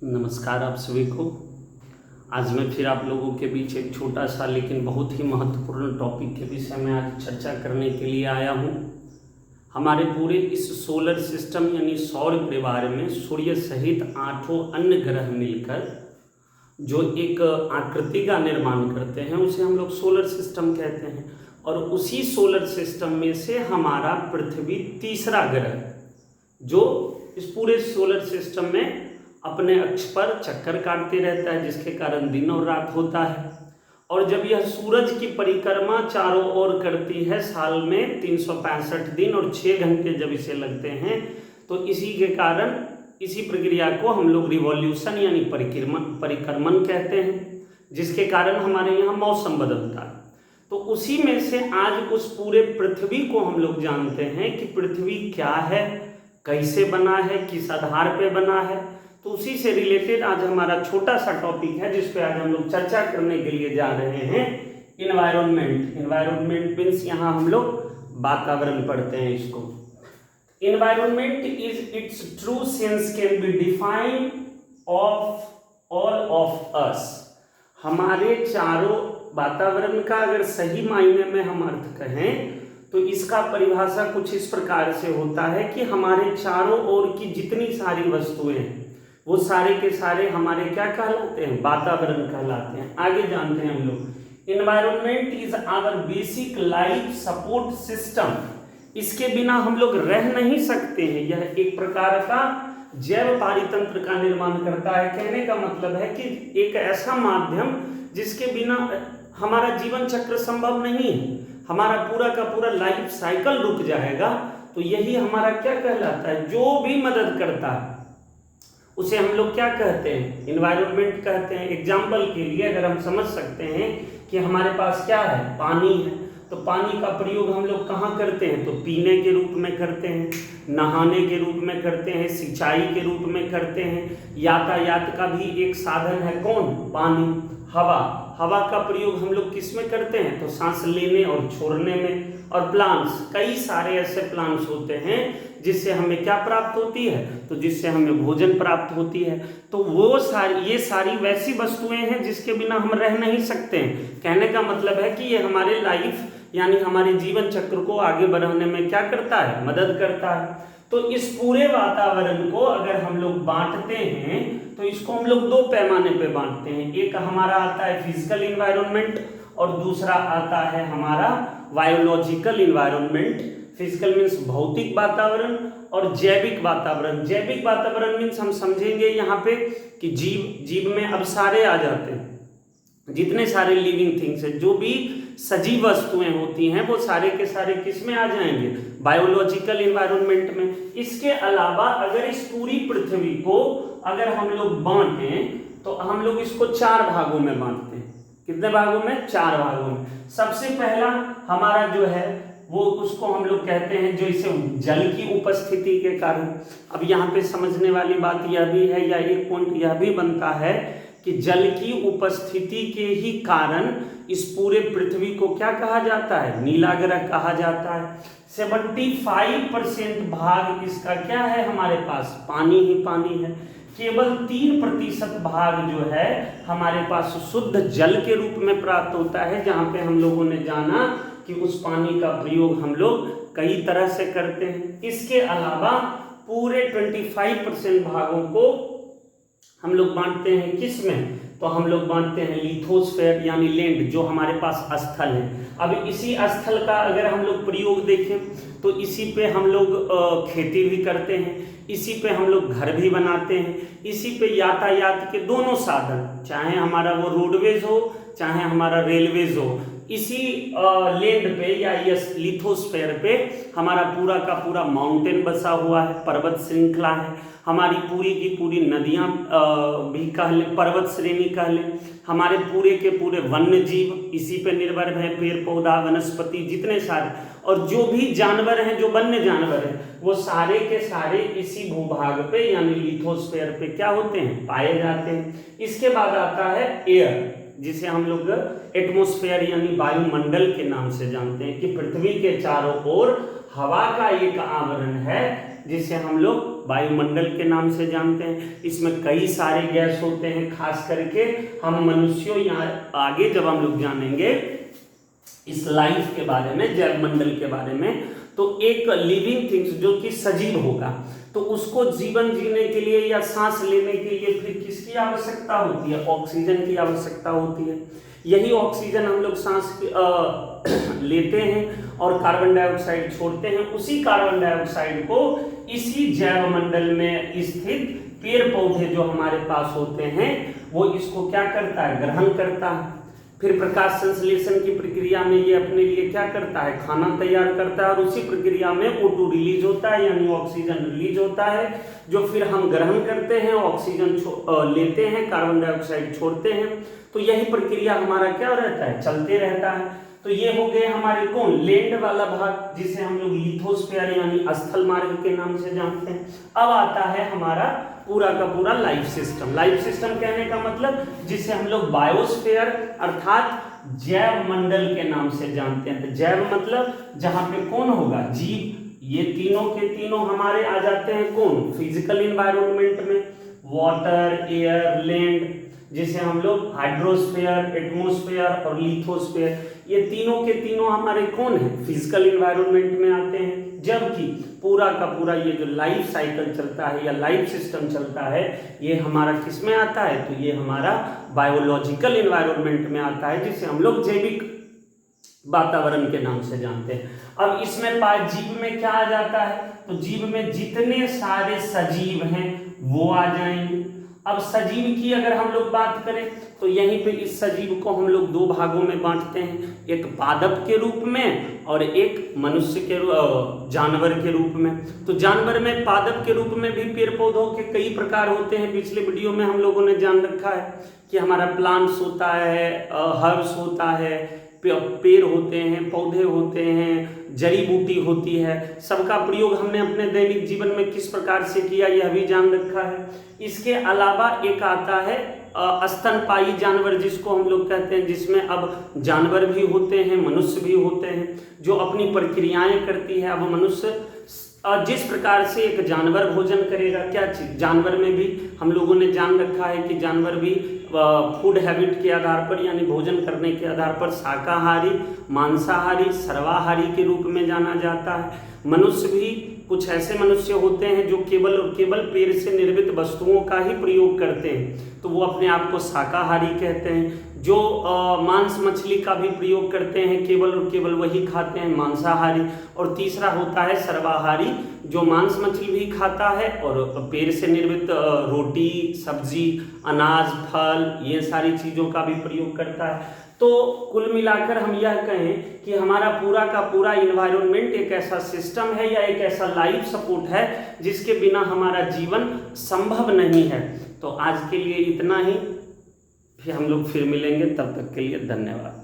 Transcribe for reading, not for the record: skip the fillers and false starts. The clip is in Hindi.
नमस्कार आप सभी को। आज मैं फिर आप लोगों के बीच एक छोटा सा लेकिन बहुत ही महत्वपूर्ण टॉपिक के विषय में आज चर्चा करने के लिए आया हूँ। हमारे पूरे इस सोलर सिस्टम यानी सौर परिवार में सूर्य सहित 8 अन्य ग्रह मिलकर जो एक आकृति का निर्माण करते हैं उसे हम लोग सोलर सिस्टम कहते हैं। और उसी सोलर सिस्टम में से हमारा पृथ्वी तीसरा ग्रह जो इस पूरे सोलर सिस्टम में अपने अक्ष पर चक्कर काटते रहता है, जिसके कारण दिन और रात होता है। और जब यह सूरज की परिक्रमा चारों ओर करती है, साल में 365 दिन और 6 घंटे जब इसे लगते हैं, तो इसी के कारण इसी प्रक्रिया को हम लोग रिवॉल्यूशन यानी परिक्रमण कहते हैं, जिसके कारण हमारे यहाँ मौसम बदलता है। तो उसी में से आज उस पूरे पृथ्वी को हम लोग जानते हैं कि पृथ्वी क्या है, कैसे बना है, किस आधार पे बना है। तो उसी से रिलेटेड आज हमारा छोटा सा टॉपिक है जिस पे आज हम लोग चर्चा करने के लिए जा रहे हैं। इन्वायरमेंट। इन्वायरमेंट मीन्स यहाँ हम लोग वातावरण पढ़ते हैं इसको। Environment is it's true sense can be defined of all of us. हमारे चारों वातावरण का अगर सही मायने में हम अर्थ कहें तो इसका परिभाषा कुछ इस प्रकार से होता है कि हमारे चारों ओर की जितनी सारी वस्तुएं हैं वो सारे के सारे हमारे क्या कहलाते हैं, वातावरण कहलाते हैं। आगे जानते हैं हम लोग। Environment is our basic life support system. इसके बिना हम लोग रह नहीं सकते हैं। यह एक प्रकार का जैव पारितंत्र का निर्माण करता है। कहने का मतलब है कि एक ऐसा माध्यम जिसके बिना हमारा जीवन चक्र संभव नहीं है, हमारा पूरा का पूरा लाइफ साइकिल रुक जाएगा। तो यही हमारा क्या कहलाता है, जो भी मदद करता है उसे हम लोग क्या कहते हैं, इन्वायरमेंट कहते हैं। एग्जाम्पल के लिए अगर हम समझ सकते हैं कि हमारे पास क्या है, पानी है, तो पानी का प्रयोग हम लोग कहाँ करते हैं, तो पीने के रूप में करते हैं, नहाने के रूप में करते हैं, सिंचाई के रूप में करते हैं। यातायात का भी एक साधन है कौन, पानी। हवा का प्रयोग हम लोग किस में करते हैं, तो सांस लेने और छोड़ने में। और प्लांट्स, कई सारे ऐसे प्लांट्स होते हैं जिससे हमें क्या प्राप्त होती है, तो जिससे हमें भोजन प्राप्त होती है। तो वो ये सारी वैसी वस्तुएं हैं जिसके बिना हम रह नहीं सकते हैं। कहने का मतलब है कि ये हमारे लाइफ यानी हमारे जीवन चक्र को आगे बढ़ाने में क्या करता है, मदद करता है। तो इस पूरे वातावरण को अगर हम लोग बांटते हैं तो इसको हम लोग 2 पैमाने पे बांटते हैं। एक हमारा आता है फिजिकल इन्वायरमेंट और दूसरा आता है हमारा बायोलॉजिकल इन्वायरमेंट। फिजिकल मीन्स भौतिक वातावरण और जैविक वातावरण। जैविक वातावरण मीन्स हम समझेंगे यहाँ पे कि जीव में अब सारे आ जाते हैं, जितने सारे लिविंग थिंग्स हैं, जो भी सजीव वस्तुएं होती हैं वो सारे के सारे किस में आ जाएंगे, बायोलॉजिकल इन्वायरमेंट में। इसके अलावा अगर इस पूरी पृथ्वी को अगर हम लोग बांटें तो हम लोग इसको 4 भागों में बांटते हैं। कितने भागों में, 4 भागों में। सबसे पहला हमारा जो है वो उसको हम लोग कहते हैं, जो इसे जल की उपस्थिति के कारण। अब यहाँ पे समझने वाली बात यह भी है, या एक पॉइंट यह भी बनता है कि जल की उपस्थिति के ही कारण इस पूरे पृथ्वी को क्या कहा जाता है, नीला ग्रह कहा जाता है। 75% भाग इसका क्या है, हमारे पास पानी ही पानी है। केवल 3% भाग जो है हमारे पास शुद्ध जल के रूप में प्राप्त होता है, जहाँ पे हम लोगों ने जाना कि उस पानी का प्रयोग हम लोग कई तरह से करते हैं। इसके अलावा पूरे 25% भागों को हम लोग बांटते हैं किस में, तो हम लोग बांटते हैं लिथोस्फेयर यानी लैंड, जो हमारे पास स्थल है। अब इसी स्थल का अगर हम लोग प्रयोग देखें तो इसी पे हम लोग खेती भी करते हैं, इसी पे हम लोग घर भी बनाते हैं, इसी पे यातायात के दोनों साधन, चाहे हमारा वो रोडवेज हो चाहे हमारा रेलवेज हो, इसी लैंड पे या इस लिथोस्फेयर पे हमारा पूरा का पूरा माउंटेन बसा हुआ है, पर्वत श्रृंखला है। हमारी पूरी की पूरी नदियाँ भी कह लें, पर्वत श्रेणी कह लें। हमारे पूरे के पूरे वन्य जीव इसी पे निर्भर हैं, पेड़ पौधा वनस्पति जितने सारे, और जो भी जानवर हैं, जो वन्य जानवर हैं, वो सारे के सारे इसी भूभाग पे यानी लिथोस्फेयर पे क्या होते हैं, पाए जाते हैं। इसके बाद आता है एयर, जिसे हम लोग एटमॉस्फेयर यानी वायुमंडल के नाम से जानते हैं, कि पृथ्वी के चारों ओर हवा का एक आवरण है जिसे हम लोग वायुमंडल के नाम से जानते हैं। इसमें कई सारे गैस होते हैं, खास करके हम मनुष्यों, यहाँ आगे जब हम लोग जानेंगे इस लाइफ के बारे में, जैव मंडल के बारे में, तो एक लिविंग थिंग्स जो कि सजीव होगा, तो उसको जीवन जीने के लिए या सांस लेने के लिए फिर किसकी आवश्यकता होती है? ऑक्सीजन की आवश्यकता होती है। यही ऑक्सीजन हम लोग सांस लेते हैं और कार्बन डाइऑक्साइड छोड़ते हैं। उसी कार्बन डाइऑक्साइड को इसी जैव मंडल में स्थित पेड़ पौधे जो हमारे पास होते हैं वो इसको क्या करता है? ग्रहण करता है। फिर प्रकाश संश्लेषण की प्रक्रिया में ये अपने लिए क्या करता है? खाना तैयार करता है, और उसी प्रक्रिया में O2 रिलीज होता है, यानी ऑक्सीजन रिलीज होता है, जो फिर हम ग्रहण करते हैं, ऑक्सीजन लेते हैं, कार्बन डाइऑक्साइड छोड़ते हैं। तो यही प्रक्रिया हमारा क्या रहता है? चलते रहता है। तो ये हो गए हमारे कौन? लैंड वाला भाग, जिसे हम लोग लिथोस्फीयर यानी स्थल मार्ग के नाम से जानते हैं। अब आता है हमारा पूरा का पूरा लाइफ सिस्टम। लाइफ सिस्टम कहने का मतलब जिसे हम लोग बायोस्फीयर अर्थात जैव मंडल के नाम से जानते हैं। तो जैव मतलब जहां पे कौन होगा? जीव। ये तीनों के तीनों हमारे आ जाते हैं कौन? फिजिकल इन्वायरमेंट में, वाटर, एयर, लैंड, जिसे हम लोग हाइड्रोस्फीयर, एटमॉस्फेयर और लिथोस्फीयर, ये तीनों के तीनों हमारे कौन है? फिजिकल इन्वायरमेंट में आते हैं। जबकि पूरा का पूरा ये जो लाइफ साइकिल चलता है या लाइफ सिस्टम चलता है, ये हमारा किस में आता है? तो ये हमारा बायोलॉजिकल इन्वायरमेंट में आता है, जिसे हम लोग जैविक वातावरण के नाम से जानते हैं। अब इसमें जीव में क्या आ जाता है? तो जीव में जितने सारे सजीव हैं वो आ जाएंगे। अब सजीव की अगर हम लोग बात करें तो यहीं पे इस सजीव को हम लोग दो भागों में बांटते हैं, एक पादप के रूप में और एक मनुष्य के जानवर के रूप में। तो जानवर में पादप के रूप में भी पेड़ पौधों के कई प्रकार होते हैं। पिछले वीडियो में हम लोगों ने जान रखा है कि हमारा प्लांट्स होता है, हर्ब्स होता है, पेड़ होते हैं, पौधे होते हैं, जड़ी बूटी होती है। सबका प्रयोग हमने अपने दैनिक जीवन में किस प्रकार से किया यह भी जान रखा है। इसके अलावा एक आता है स्तनपायी जानवर, जिसको हम लोग कहते हैं, जिसमें अब जानवर भी होते हैं, मनुष्य भी होते हैं, जो अपनी प्रक्रियाएं करती है। अब मनुष्य जिस प्रकार से एक जानवर भोजन करेगा, क्या चीज? जानवर में भी हम लोगों ने जान रखा है कि जानवर भी फूड हैबिट के आधार पर यानी भोजन करने के आधार पर शाकाहारी, मांसाहारी, सर्वाहारी के रूप में जाना जाता है। मनुष्य भी कुछ ऐसे मनुष्य होते हैं जो केवल और केवल पेड़ से निर्मित वस्तुओं का ही प्रयोग करते हैं, तो वो अपने आप को शाकाहारी कहते हैं। जो मांस मछली का भी प्रयोग करते हैं, केवल और केवल वही खाते हैं, मांसाहारी। और तीसरा होता है सर्वाहारी, जो मांस मछली भी खाता है और पेड़ से निर्मित रोटी, सब्जी, अनाज, फल, ये सारी चीज़ों का भी प्रयोग करता है। तो कुल मिलाकर हम यह कहें कि हमारा पूरा का पूरा इन्वायरमेंट एक ऐसा सिस्टम है या एक ऐसा लाइफ सपोर्ट है जिसके बिना हमारा जीवन संभव नहीं है। तो आज के लिए इतना ही, फिर हम लोग फिर मिलेंगे, तब तक के लिए धन्यवाद।